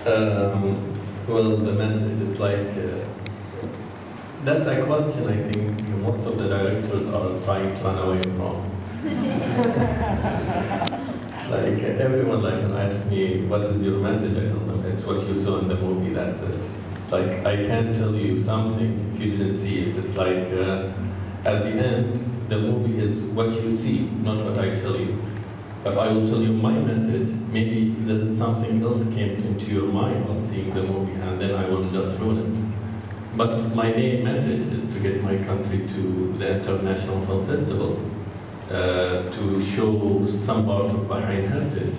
Well, the message, it's like, that's a question I think most of the directors are trying to run away from. It's like everyone like asks me, what is your message? I tell them, it's what you saw in the movie, that's it. It's like, I can't tell you something if you didn't see it. It's like, at the end, the movie is what you see, not what I tell you. If I will tell you my message, maybe there's something else came into your mind while seeing the movie, and then I will just ruin it. But my main message is to get my country to the international film festivals, to show some part of Bahrain heritage,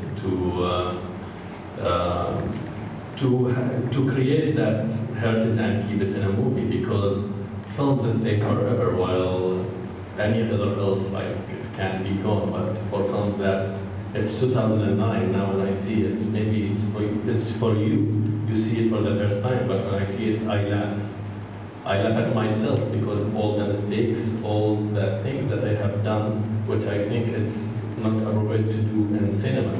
to create that heritage and keep it in a movie, because films stay forever while any other else, like, it can be gone. But for films that it's 2009 now, when I see it, maybe it's for you. You see it for the first time, but when I see it, I laugh. I laugh at myself because of all the mistakes, all the things that I have done, which I think it's not appropriate to do in cinema.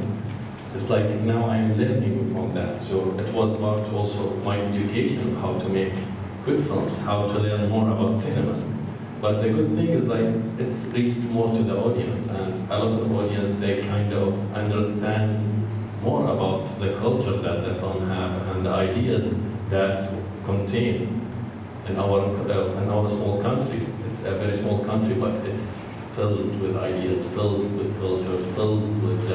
It's like now I'm learning from that. So it was part also of my education of how to make good films, how to learn more about cinema. But the good thing is, like, it's reached more to the audience, and a lot of audience, they kind of understand more about the culture that the film have and the ideas that contain in our small country. It's a very small country, but it's filled with ideas, filled with culture, filled with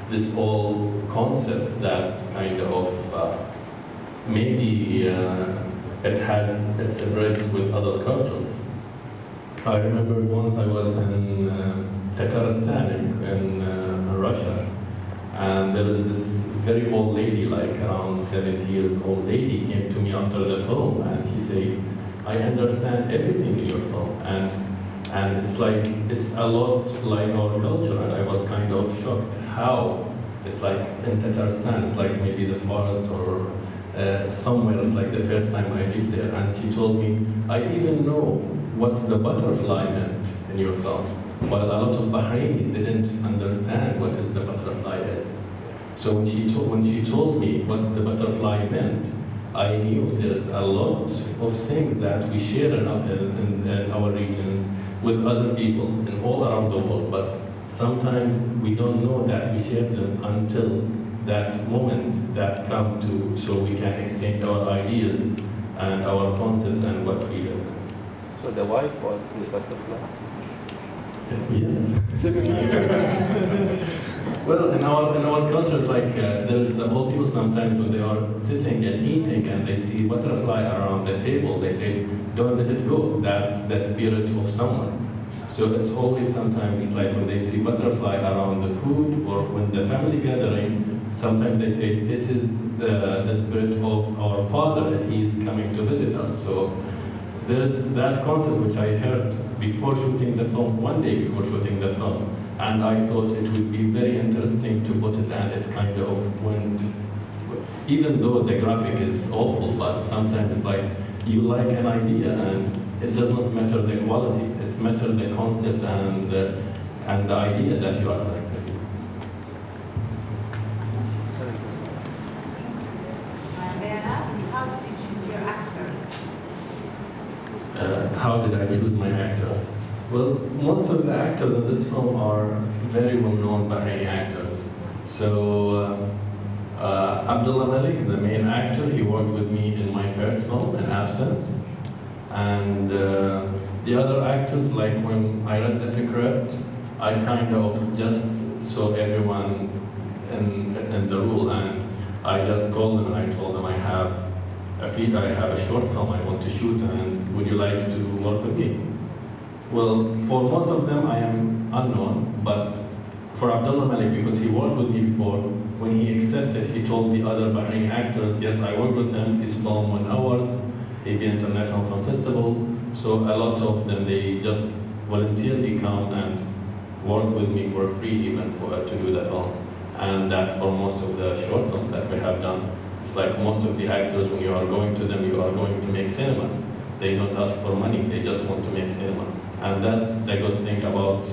this all concepts that kind of maybe it separates with other cultures. I remember once I was in Tatarstan in Russia, and there was this very old lady, like around 70 years old lady, came to me after the film, and she said, I understand everything in your film, and it's like, it's a lot like our culture. And I was kind of shocked how it's like in Tatarstan, it's like maybe the forest or somewhere. It's like the first time I reached there, and she told me, I even know what's the butterfly meant in your film. While a lot of Bahrainis didn't understand what is the butterfly is. So when she told me what the butterfly meant, I knew there's a lot of things that we share in our regions with other people and all around the world. But sometimes we don't know that we share them until that moment that come to, so we can exchange our ideas and our concepts and what we live. So the wife was the butterfly? Yes. Well, in our culture, like there's the old people sometimes when they are sitting and eating and they see butterfly around the table, they say, don't let it go. That's the spirit of someone. So it's always sometimes like when they see butterfly around the food or when the family gathering, sometimes they say it is the spirit of our father and he is coming to visit us. So there's that concept which I heard before shooting the film, one day before shooting the film, and I thought it would be very interesting to put it, and it kind of went, even though the graphic is awful, but sometimes it's like you like an idea and it does not matter the quality, it matters the concept and the idea that you are trying to do. May I ask, how did you choose your actors? How did I choose my actors? Well, most of the actors in this film are very well-known Bahraini actors. So Abdullah Malik, the main actor, he worked with me in my first film, In Absence. And the other actors, like when I read the script, I kind of just saw everyone in the role, and I just called them and I told them I have a short film I want to shoot, and would you like to work with me? Well, for most of them I am unknown, but for Abdullah Malik, because he worked with me before, when he accepted, he told the other Bahraini actors, yes, I worked with him, his film won awards, he been international film festivals, so a lot of them, they just voluntarily come and work with me for free even to do the film. And that for most of the short films that we have done, it's like most of the actors, when you are going to them, you are going to make cinema. They don't ask for money, they just want to make cinema. And that's the good thing about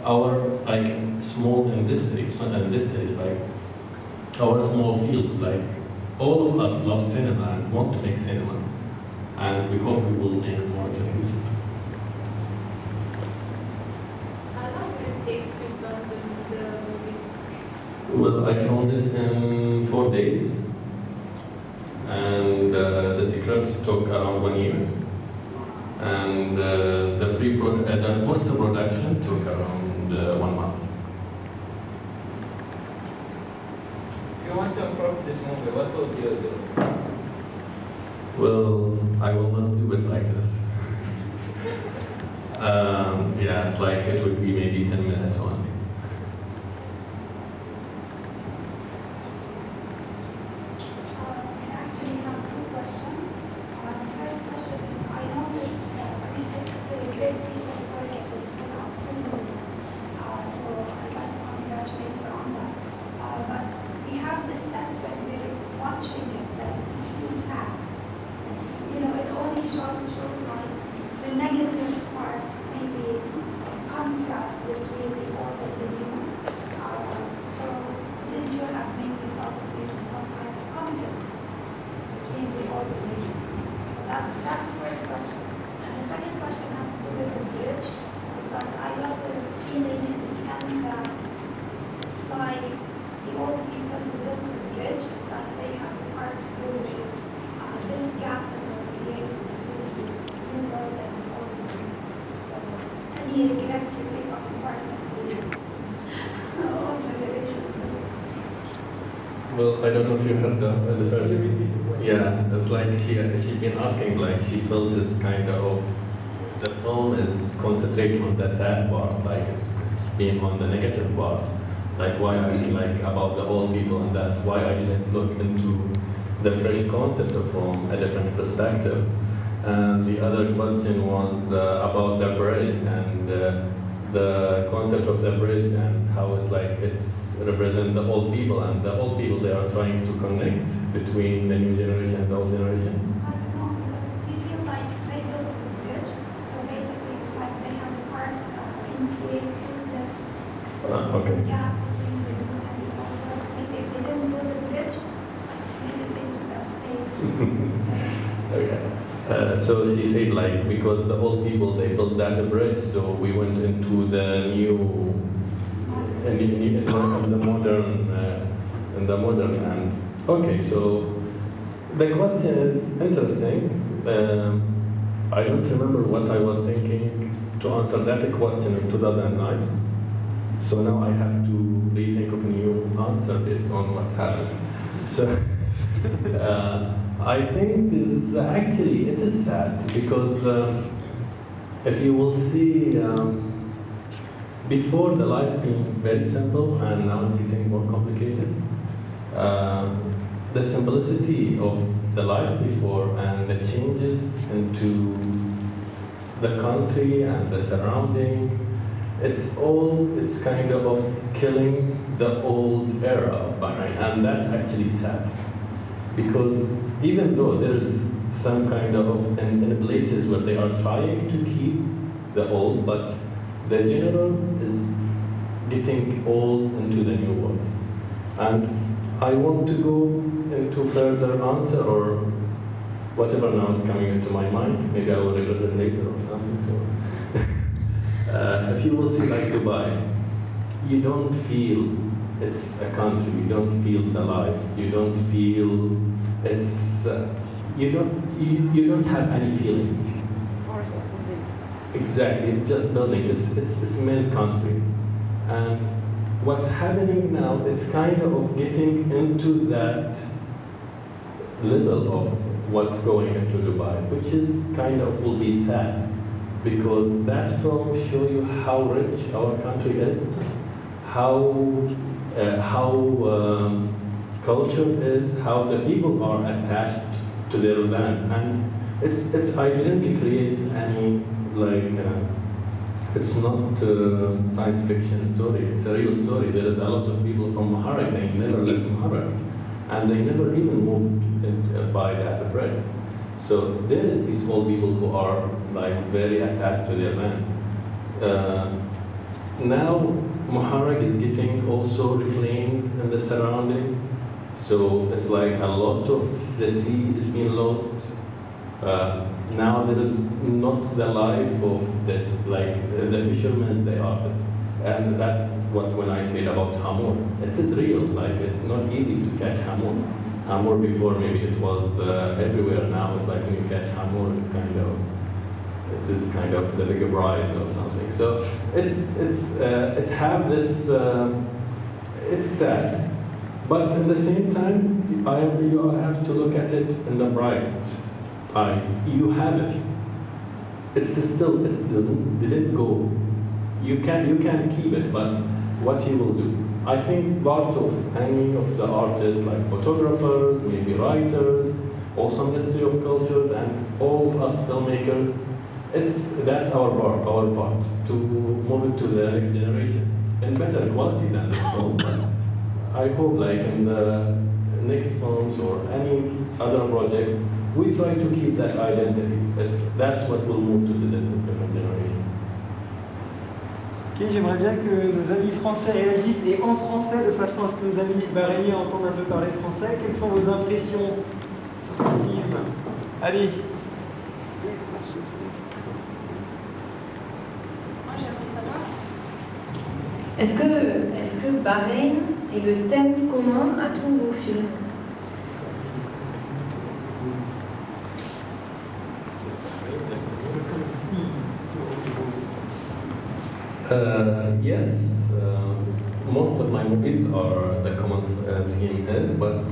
our like small industry. It's not an industry, it's like our small field. Like all of us love cinema and want to make cinema, and we hope we will make more in the future. How long did it take to film the movie? Well, I filmed it in 4 days, and the script took around 1 year, and the post-production took around 1 month. If you want to improve this movie, what would you do? Well, I will not do it like this. Yeah, it's like it would be maybe 10 minutes only. I actually have two questions. The first question is, I noticed that it's a great piece of work if it's full of symbolism. So I'd like to congratulate you on that. But we have this sense when we're watching it that it's too sad. It's, it only shows like the negative part, maybe contrast between the old and the new. So did you have maybe thought of maybe some kind of conflict between the old and the new? So that's the first question. And the second question has to do with the bridge, because I got the feeling in the end that it's like the old people who built the bridge, it's like they have a part to do with this gap that was created between the new world and the old world. So any regrets you take on the part of the old generation? Well, I don't know if you heard the first. Yeah, it's like she's been asking, like she felt this kind of the film is concentrating on the sad part, like it's been on the negative part, like why I like about the old people and that why I didn't look into the fresh concept from a different perspective. And the other question was about the bridge and the concept of the bridge and how it's like it's represent the old people, and the old people they are trying to connect between the new generation and the old generation. I don't know, because we feel like they built the bridge, so basically it's like they have a part in creating this Okay. gap between the new and the old world. Maybe if they didn't build the bridge, maybe things would have stayed. Okay. So she said like because the old people they built that bridge, so we went into the new in the modern and okay. So the question is interesting. I don't remember what I was thinking to answer that question in 2009. So now I have to rethink of a new answer based on what happened. So I think it's actually it is sad because if you will see before the life being very simple and now it's getting more complicated. The simplicity of the life before and the changes into the country and the surrounding, it's kind of killing the old era of Bahrain, and that's actually sad. Because even though there is some kind of, in places where they are trying to keep the old, but the general is getting old into the new world. And I want to go into further answer or whatever now is coming into my mind. Maybe I will regret it later or something. So, if you will see like Dubai, you don't feel it's a country. You don't feel the life. You don't feel it's. You don't have any feeling. Exactly, it's just building. It's a cement country, and what's happening now is kind of getting into that level of what's going into Dubai, which is kind of will be sad, because that film show you how rich our country is, how culture is, how the people are attached to their land, and it's I didn't create any like. It's not a science fiction story, it's a real story. There is a lot of people from Muharraq, they never left Muharraq. And they never even moved by that bridge. So there is these old people who are like very attached to their land. Now Muharraq is getting also reclaimed in the surrounding. So it's like a lot of the sea is being lost. Now there is not the life of the fishermen they are, and that's what when I said about hamur, it is real. Like it's not easy to catch hamur. Hamur before maybe it was everywhere. Now it's like when you catch hamur, it is kind of the bigger prize or something. So it have this. It's sad, but at the same time, you have to look at it in the bright eye. You have it. It's still didn't go. You can keep it, but what you will do? I think part of any of the artists, like photographers, maybe writers, also Ministry of Cultures, and all of us filmmakers, that's our part to move it to the next generation in better quality than this film. But I hope, like in the next films or any other projects, we try to keep that identity. That's what will move to the different generation. Ok, j'aimerais bien que nos amis français réagissent et en français de façon à ce que nos amis bahreïniens entendent un peu parler français. Quelles sont vos impressions sur ce film? Allez. Moi, j'aimerais savoir, est-ce que Bahreïn est le thème commun à tous vos films? Yes, most of my movies are the common theme is, but